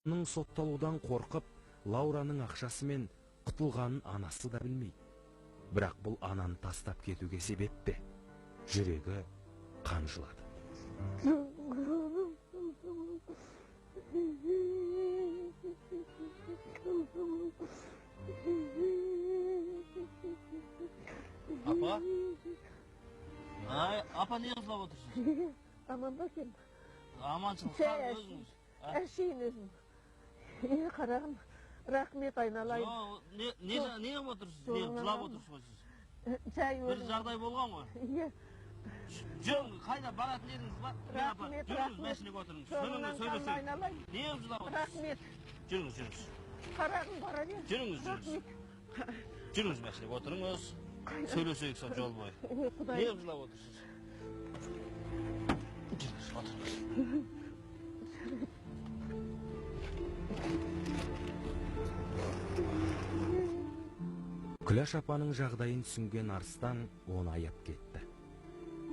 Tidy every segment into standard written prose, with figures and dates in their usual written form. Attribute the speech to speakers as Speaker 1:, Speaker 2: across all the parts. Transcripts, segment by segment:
Speaker 1: Ның сотталудан қорқып, Лаураның ақшасымен құтылғанын анасы да білмейді. Бірақ бұл ананы тастап кетуге себеп пе? Жүрегі қан жылады.
Speaker 2: Апа? Апа, не жылап отырсың?
Speaker 3: Аман ба сен?
Speaker 2: Аманшылық, саған өзіңіз.
Speaker 3: Әшейін өзім. Қарағым, рахмет айналайын.
Speaker 2: Не отырсыз? Не жылап отырсыз? Бір жағдай болған ғой? Жүріңіз, қайда баратын едіңіз ба? Жүріңіз, мәшінеге отырыңыз. Жөніңіз сөйлесейік. Не жылап отырсыз?
Speaker 3: Рахмет.
Speaker 2: Жүріңіз.
Speaker 3: Қарағым бара бер.
Speaker 2: Жүріңіз. Жүріңіз, мәшінеге отырыңыз. Сөйлесейік сол жол бойы. Не жылап отырсыз? Жүріңіз, отырыңыз.
Speaker 1: Күләш апаның жағдайын түсінген Арыстан оны аяп кетті.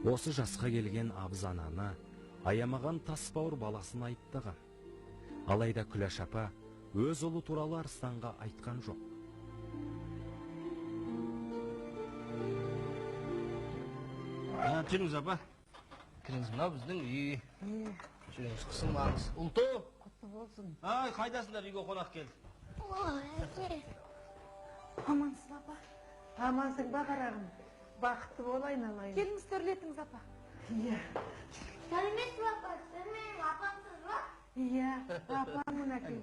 Speaker 1: Осы жасқа келген абыз ананы аямаған тасбауыр баласын айыптаған. Алайда Күләш апа өз ұлы туралы Арыстанға айтқан жоқ.
Speaker 2: Жүріңіз, апа. Кіріңіз, мына біздің үй. Жүріңіз, қысылмаңыз. Ұлты!
Speaker 3: Құтты болсын.
Speaker 2: Қайдасыңдар, үйге қонақ келді.
Speaker 3: Амансыз, апа. Амансың ба, қарағым. Бақытты бол айналайын.
Speaker 4: Келіңіз, төрлетіңіз, апа.
Speaker 3: Иә.
Speaker 5: Сәлеметсіз бе, апа? Сіз менің апамсыз ба?
Speaker 3: Иә, апам мінекей.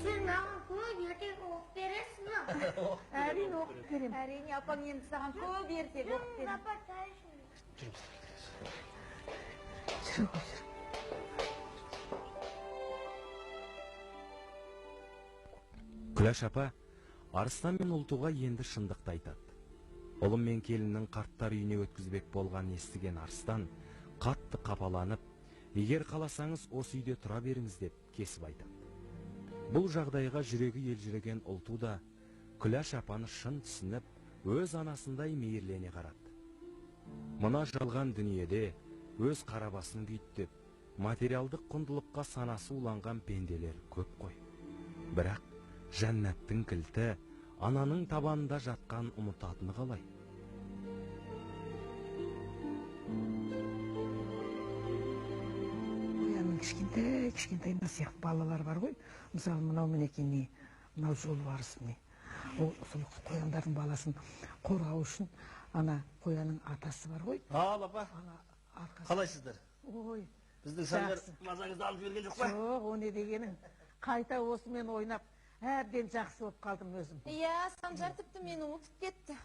Speaker 5: Сіз маған көп ертең оқып бересіз ба?
Speaker 3: Әрине оқып берем.
Speaker 4: Әрине, апаң енді саған көп ертегі оқып берем.
Speaker 5: Апа, шай ішіңіз.
Speaker 3: Жүр ғой, жүр.
Speaker 1: Күләш апа Арыстан мен Ұлтуға енді шындықты айтады. Ұлым мен келіннің қарттар үйіне өткізбек болған естіген Арыстан қатты қапаланып, егер қаласаңыз осы үйде тұра беріңіз деп кесіп айтады. Бұл жағдайға жүрегі елжіреген Ұлту да Күләш апаны шын түсініп, өз анасындай мейірлене қарады. Мына жалған дүниеде өз қарабасын күйттеп, материалдық құндылыққа санасы уланған пенделер көп қой. Бірақ жәннаттың кілті ананың табанында жатқан ұмытатыны қалай?
Speaker 3: Қоянның кішкентай насият балалар бар ғой. Мысалы, мынау мінекей, мынау жолбарыс не. Ол қояндардың баласын қорғау үшін ана қоянның атасы бар ғой.
Speaker 2: Ал, апа. Қалайсыздар?
Speaker 3: Ой,
Speaker 2: біздің сәлер мазаңызды алып берген жоқ па?
Speaker 3: Жоқ, о не дегенің. Қайта осымен ойнап, әбден жақсы болып қалдым өзім.
Speaker 4: Иә, Санжар тіпті мені ұмытып кетті.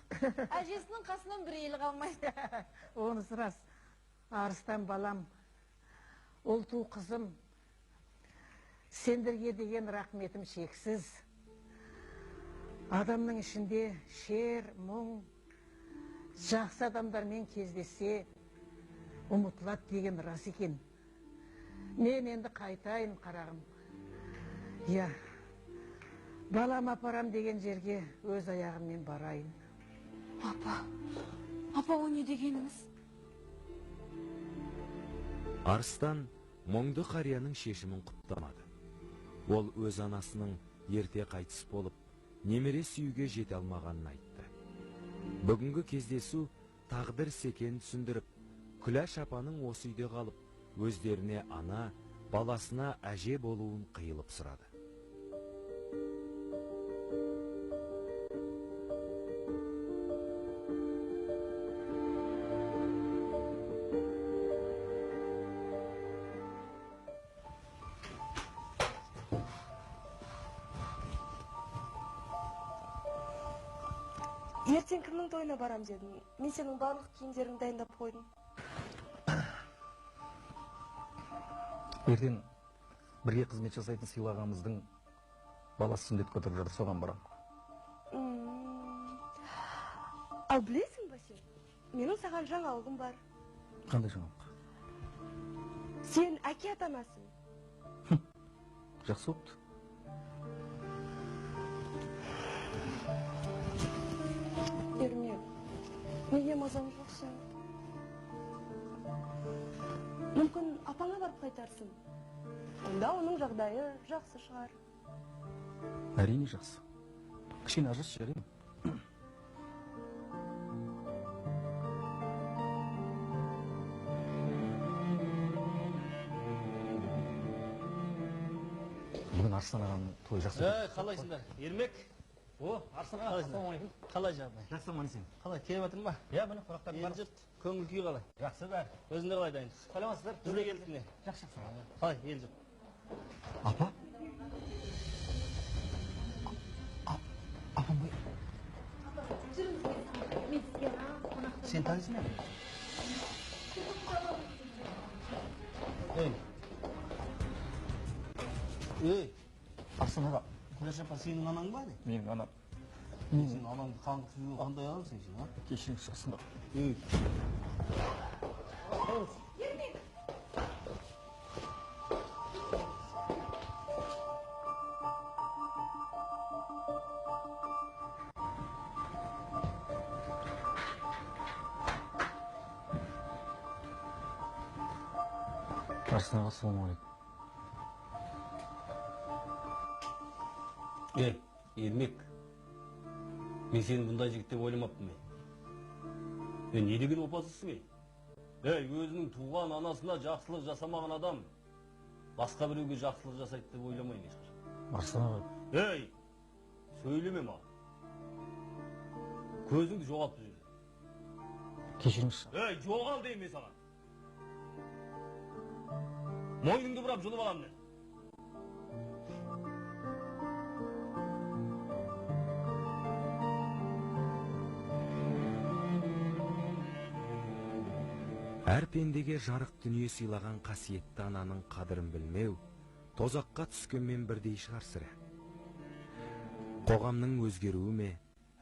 Speaker 4: Әжесінің қасынан бір елі қалмайды.
Speaker 3: Онысы рас. Арыстан балам, Ұлту қызым, сендерге деген рахметім шексіз. Адамның ішінде шер, мұң, жақсы адамдармен кездессе, ұмытылады деген рас екен. Мен енді қайтайын, қарағым. Я, балам апарам деген жерге өз аяғыммен барайын.
Speaker 4: Апа, о не дегеніңіз?
Speaker 1: Арыстан мұңды қарияның шешімін құптамады. Ол өз анасының ерте қайтыс болып, немере сүюге жете алмағанын айтты. Бүгінгі кездесу тағдыр секен түсіндіріп, Күләш апаның осы үйде қалып, өздеріне ана, баласына әже болуын қиылып сұрады.
Speaker 6: Ертең кімнің тойына барам дедім. Мен сенің барлық киімдерін дайындап қойдым.
Speaker 7: Ертең бірге қызмет жасайтын сыйлағамыздың баласы сүндет көтеріп жатыр, соған барам.
Speaker 6: Ал білесің ба сен? Менің саған жаңалығым бар.
Speaker 7: Қандай жаңалық?
Speaker 6: Сен әке атанасың.
Speaker 7: Жақсы болыпты.
Speaker 6: Ерме, неге мазаң жоқсың? Мүмкін апаңа барып қайтарсың. Онда оның жағдайы жақсы шығар.
Speaker 7: Әрине жақсы. Кішкене ажырасшы жарайды ма? Бүгін Арыстан ағаның тойы жақсы.
Speaker 2: Қалайсыңдар? Ермек?
Speaker 7: О, Арыстан аға, ассалаумағалейкум.
Speaker 2: Қалай жағдай?
Speaker 7: Жақсы аман есен.
Speaker 2: Қалай, келіп жатырмын ба?
Speaker 7: Иә, міне қонақтар бар.
Speaker 2: Ел-жұрт, көңіл күй қалай?
Speaker 7: Жақсы бәрі.
Speaker 2: Өзіңде қалай дайындық?
Speaker 7: Сәлеметсіздер?
Speaker 2: Біз де келдік міне.
Speaker 7: Жақсы.
Speaker 2: Қалай, ел-жұрт?
Speaker 7: Апа? Апам бай. Сен танисың ба?
Speaker 2: Ей,
Speaker 7: Арыстан аға.
Speaker 2: Күләш апа, сенің анаң ба не?
Speaker 7: Менің анам.
Speaker 2: Сен анаңды қаңғып сүйуге қандай аласың сен, а?
Speaker 7: Кешіріңіз Арыстан аға.
Speaker 2: Ей.
Speaker 7: Арыстан аға, ассалаумағалейкум.
Speaker 8: Ей, Ермек, мен сені бұндай жігіт деп ойламаппын мен. Не деген опасызсың ей? Ей, өзінің туған анасына жақсылық жасамаған адам басқа біреуге жақсылық жасайды деп ойламаймын ешқашан.
Speaker 7: Арыстан аға.
Speaker 8: Ей, сөйлеме маған. Көзіңді жоғалт бұл жерде.
Speaker 7: Кешіріңіз.
Speaker 8: Ей, жоғал деймін мен саған. Мойныңды бұрап жұлып аламын мен.
Speaker 1: Әр пендеге жарық дүние сыйлаған қасиетті ананың қадірін білмеу тозаққа түскенмен бірдей шығар сірә. Қоғамның өзгеруі ме,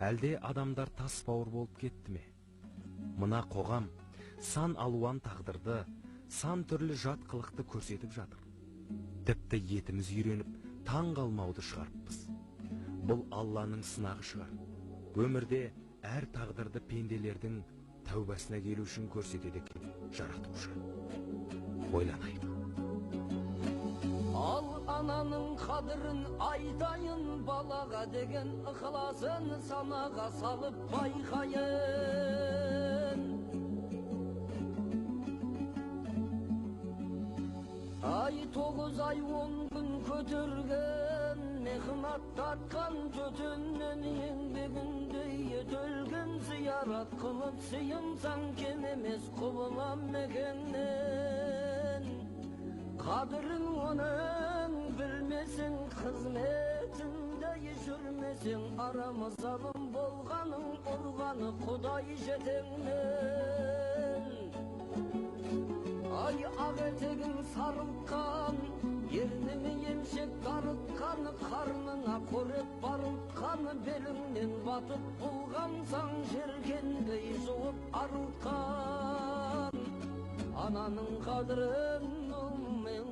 Speaker 1: әлде адамдар тас бауыр болып кетті ме? Мына қоғам сан алуан тағдырды, сан түрлі жат қылықты көрсетіп жатыр. Тіпті етіміз үйреніп, таң қалмауды шығарыппыз. Бұл Алланың сынағы шығар. Өмірде әр тағдырды пенделердің тәубасына келу үшін көрсетеді екен жаратушы. Ойланайық.
Speaker 9: Ал ананың қадірін айтайын, балаға деген ықыласын санаға салып байқайын. Ай 9 ай 10 күн көтерген, мехнат татқан төтеннен еңбегіндей етілген зиярат қылып сыйынсаң кем емес құбылам мекеннен. Қадірін оның білмесең, қызметінде жүрмесең, арамыз алым болғаның ұрғаны Құдай жетеңнен. Ай ақ етегің сарылтқан, ерніңе емшек дарытқан, қарныңа қорек барылтқан, беліңнен батып болғансаң жеркенбей жуып арылтқан. Ананың қадірін мен